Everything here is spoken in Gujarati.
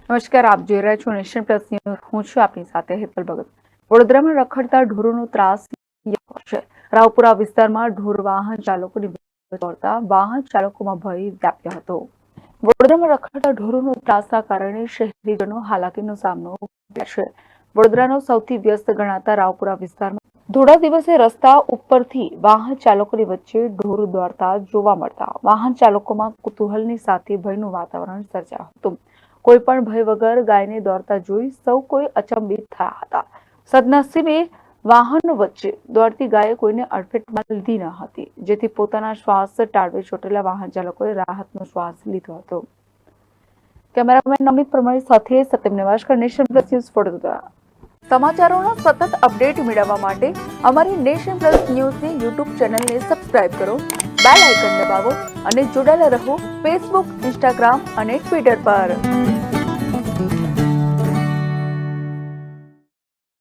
નમસ્કાર, આપ જોઈ રહ્યા છો નેશન પ્લસ ન્યૂઝ. હું છું આપની સાથે હેતલ ભગત. વડોદરામાં રખડતા ઢોરોનો ત્રાસ છે. રાવપુરા વિસ્તારમાં ઢોર વાહન ચાલકોની દોડતા વાહન ચાલકોમાં ભય વ્યાપ્યો હતો. વડોદરામાં રખડતા ઢોરોનો ત્રાસના કારણે શહેરીજનો હાલાકીનો સામનો કર્યો છે. વડોદરાનો સૌથી વ્યસ્ત ગણાતા રાવપુરા વિસ્તારમાં થોડા દિવસે રસ્તા ઉપરથી વાહન ચાલકોની વચ્ચે ઢોર દોડતા જોવા મળતા વાહન ચાલકોમાં કુતૂહલની સાથે ભયનું વાતાવરણ સર્જાયું હતું. કોઈ પણ ભય વગર ગાયને દોડતા જોઈ સૌ કોઈ અચંબિત થયા હતા. સદનસીબે વાહનો વચ્ચે દોડતી ગાયે કોઈને અડફેટમાં લીધી ન હતી, જેથી પોતાના શ્વાસ ટાળવે ચોટેલા વાહન ચાલકોએ રાહતનો શ્વાસ લીધો હતો. કેમેરામેન નવનીત પરમાર સાથે સત્યમ નેવાશકર, નેશન પ્લસ ન્યૂઝ, વડોદરા. સમાચારોના સતત અપડેટ મેળવવા માટે અમારી નેશન પ્લસ ન્યૂઝની યુટ્યુબ ચેનલને સબસ્ક્રાઇબ કરો, બેલ આઇકન દબાવો અને જોડાયેલા રહો ફેસબુક, ઇન્સ્ટાગ્રામ અને ટ્વિટર પર.